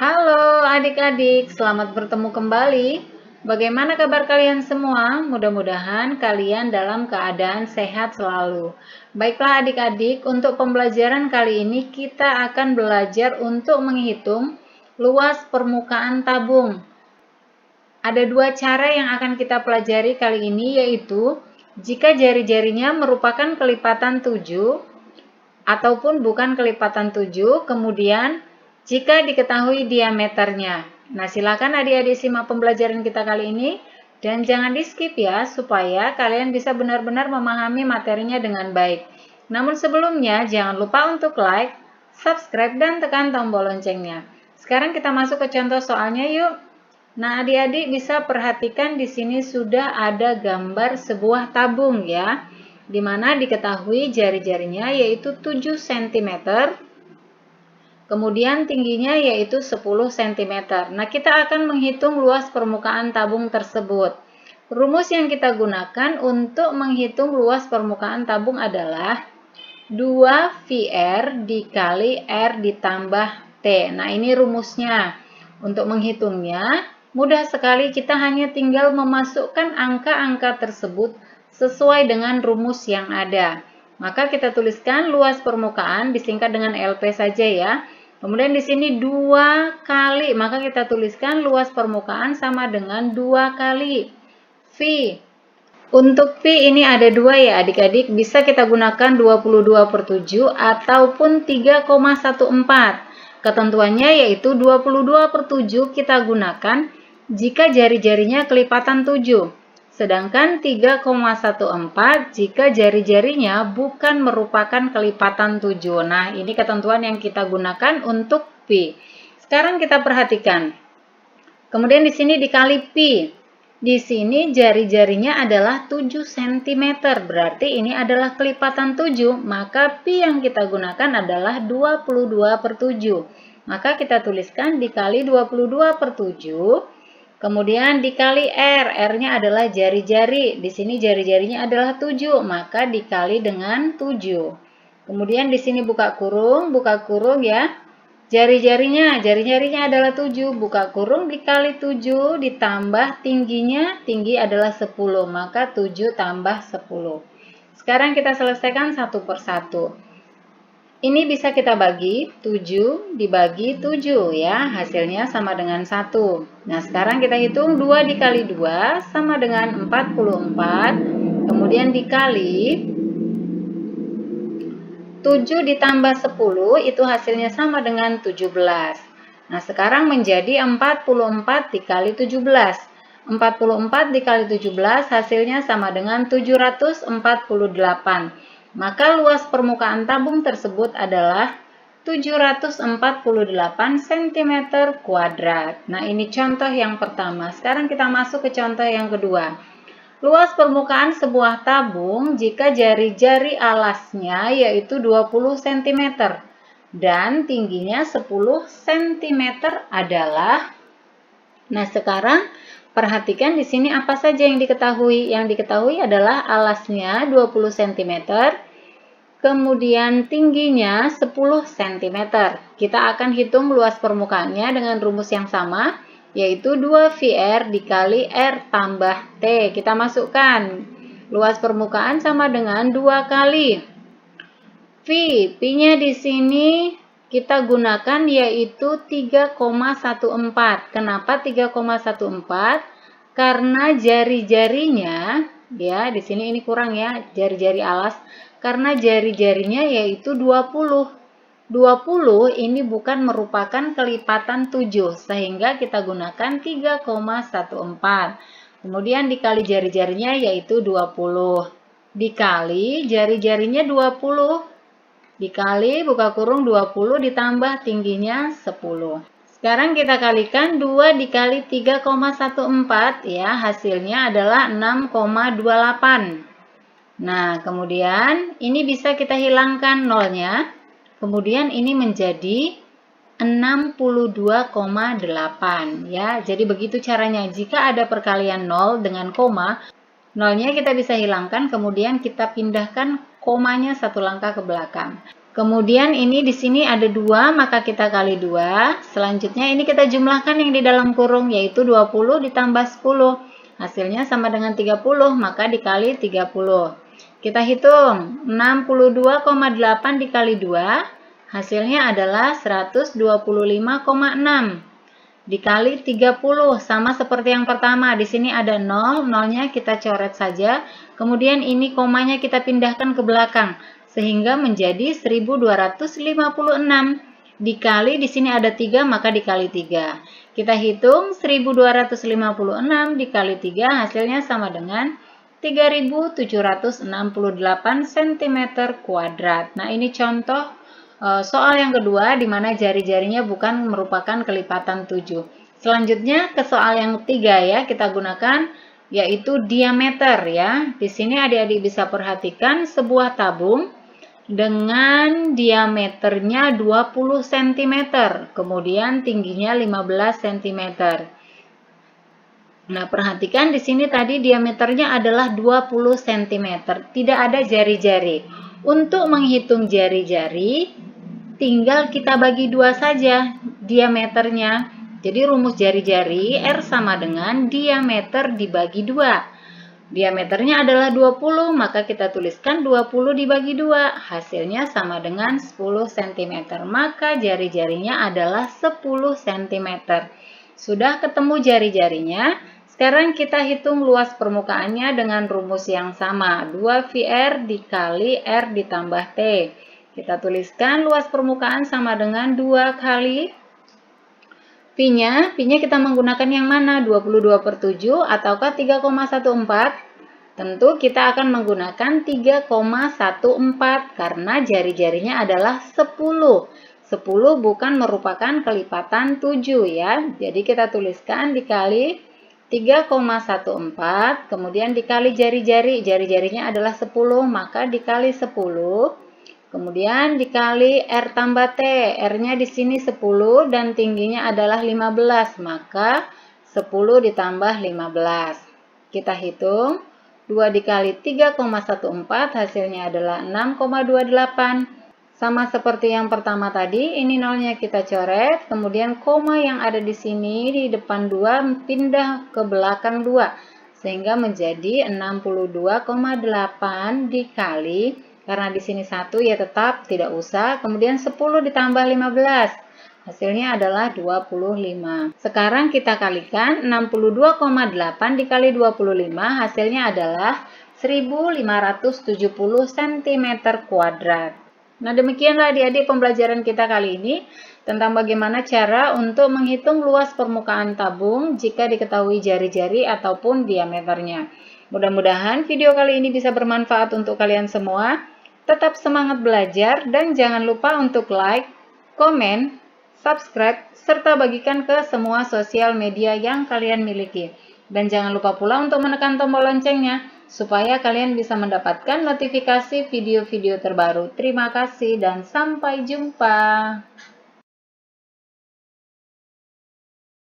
Halo adik-adik, selamat bertemu kembali. Bagaimana kabar kalian semua? Mudah-mudahan kalian dalam keadaan sehat selalu. Baiklah adik-adik, untuk pembelajaran kali ini kita akan belajar untuk menghitung luas permukaan tabung. Ada dua cara yang akan kita pelajari kali ini, yaitu jika jari-jarinya merupakan kelipatan 7 ataupun bukan kelipatan 7, kemudian jika diketahui diameternya. Nah, silakan adik-adik simak pembelajaran kita kali ini dan jangan di-skip ya, supaya kalian bisa benar-benar memahami materinya dengan baik. Namun sebelumnya, jangan lupa untuk like, subscribe, dan tekan tombol loncengnya. Sekarang kita masuk ke contoh soalnya yuk. Nah, adik-adik bisa perhatikan di sini sudah ada gambar sebuah tabung ya, di mana diketahui jari-jarinya yaitu 7 cm, kemudian tingginya yaitu 10 cm. Nah, kita akan menghitung luas permukaan tabung tersebut. Rumus yang kita gunakan untuk menghitung luas permukaan tabung adalah 2VR dikali R ditambah T. Nah, ini rumusnya. Untuk menghitungnya, mudah sekali, kita hanya tinggal memasukkan angka-angka tersebut sesuai dengan rumus yang ada. Maka kita tuliskan luas permukaan disingkat dengan LP saja ya. Kemudian di sini 2 kali, maka kita tuliskan luas permukaan sama dengan 2 kali V. Untuk Pi ini ada 2 ya adik-adik, bisa kita gunakan 22/7 ataupun 3,14. Ketentuannya yaitu 22/7 kita gunakan jika jari-jarinya kelipatan 7. Sedangkan 3,14 jika jari-jarinya bukan merupakan kelipatan 7. Nah, ini ketentuan yang kita gunakan untuk Pi. Sekarang kita perhatikan. Kemudian di sini dikali Pi. Di sini jari-jarinya adalah 7 cm, berarti ini adalah kelipatan 7, maka Pi yang kita gunakan adalah 22/7. Maka kita tuliskan dikali 22/7, kemudian dikali R, R-nya adalah jari-jari, di sini jari-jarinya adalah 7, maka dikali dengan 7. Kemudian di sini buka kurung ya. Jari-jarinya adalah 7, buka kurung dikali 7 ditambah tingginya, tinggi adalah 10, maka 7 tambah 10. Sekarang kita selesaikan satu persatu. Ini bisa kita bagi, 7 dibagi 7 ya, hasilnya sama dengan 1. Nah, sekarang kita hitung 2 dikali 2 sama dengan 44, kemudian dikali 7 ditambah 10 itu hasilnya sama dengan 17. Nah, sekarang menjadi 44 dikali 17. 44 dikali 17 hasilnya sama dengan 748. Maka luas permukaan tabung tersebut adalah 748 cm kuadrat. Nah, ini contoh yang pertama. Sekarang kita masuk ke contoh yang kedua. Luas permukaan sebuah tabung jika jari-jari alasnya yaitu 20 cm dan tingginya 10 cm adalah. Nah, sekarang perhatikan di sini apa saja yang diketahui. Yang diketahui adalah alasnya 20 cm, kemudian tingginya 10 cm. Kita akan hitung luas permukaannya dengan rumus yang sama, yaitu 2VR dikali R tambah T. Kita masukkan. Luas permukaan sama dengan 2 kali V. Pi-nya di sini kita gunakan yaitu 3,14. Kenapa 3,14? Karena jari-jarinya ya, di sini ini kurang ya, jari-jari alas. Karena jari-jarinya yaitu 20. 20 ini bukan merupakan kelipatan 7, sehingga kita gunakan 3,14. Kemudian dikali jari-jarinya yaitu 20. Dikali jari-jarinya 20. Dikali buka kurung 20 ditambah tingginya 10. Sekarang kita kalikan 2 dikali 3,14 ya, hasilnya adalah 6,28. Nah, kemudian ini bisa kita hilangkan nolnya. Kemudian ini menjadi 62,8 ya. Jadi begitu caranya. Jika ada perkalian 0 dengan koma, nolnya kita bisa hilangkan, kemudian kita pindahkan komanya satu langkah ke belakang. Kemudian ini di sini ada 2, maka kita kali 2. Selanjutnya ini kita jumlahkan yang di dalam kurung, yaitu 20 ditambah 10. Hasilnya sama dengan 30, maka dikali 30. Kita hitung, 62,8 dikali 2, hasilnya adalah 125,6. Dikali 30, sama seperti yang pertama. Di sini ada 0, nolnya kita coret saja. Kemudian ini komanya kita pindahkan ke belakang, sehingga menjadi 1256. Dikali di sini ada 3, maka dikali 3. Kita hitung 1256 dikali 3, hasilnya sama dengan 3768 cm kuadrat. Nah, ini contoh soal yang kedua, di mana jari-jarinya bukan merupakan kelipatan 7. Selanjutnya ke soal yang ketiga ya, kita gunakan yaitu diameter ya. Di sini adik-adik bisa perhatikan sebuah tabung dengan diameternya 20 cm, kemudian tingginya 15 cm. Nah, perhatikan di sini tadi diameternya adalah 20 cm, tidak ada jari-jari. Untuk menghitung jari-jari, tinggal kita bagi 2 saja diameternya. Jadi rumus jari-jari R sama dengan diameter dibagi 2. Diameternya adalah 20, maka kita tuliskan 20 dibagi 2. Hasilnya sama dengan 10 cm. Maka jari-jarinya adalah 10 cm. Sudah ketemu jari-jarinya. Sekarang kita hitung luas permukaannya dengan rumus yang sama. 2VR dikali R ditambah T. Kita tuliskan luas permukaan sama dengan 2 kali Pi-nya kita menggunakan yang mana? 22/7 ataukah 3,14? Tentu kita akan menggunakan 3,14 karena jari-jarinya adalah 10. 10 bukan merupakan kelipatan 7 ya. Jadi kita tuliskan dikali 3,14, kemudian dikali jari-jari. Jari-jarinya adalah 10, maka dikali 10. Kemudian dikali R tambah T, R-nya di sini 10 dan tingginya adalah 15, maka 10 ditambah 15. Kita hitung, 2 dikali 3,14 hasilnya adalah 6,28. Sama seperti yang pertama tadi, ini nolnya kita coret, kemudian koma yang ada di sini di depan 2 pindah ke belakang 2, sehingga menjadi 62,8 dikali. Karena di sini 1 ya tetap tidak usah. Kemudian 10 ditambah 15. Hasilnya adalah 25. Sekarang kita kalikan 62,8 dikali 25. Hasilnya adalah 1570 cm kuadrat. Nah, demikianlah adik-adik pembelajaran kita kali ini tentang bagaimana cara untuk menghitung luas permukaan tabung jika diketahui jari-jari ataupun diameternya. Mudah-mudahan video kali ini bisa bermanfaat untuk kalian semua. Tetap semangat belajar dan jangan lupa untuk like, komen, subscribe, serta bagikan ke semua sosial media yang kalian miliki. Dan jangan lupa pula untuk menekan tombol loncengnya supaya kalian bisa mendapatkan notifikasi video-video terbaru. Terima kasih dan sampai jumpa.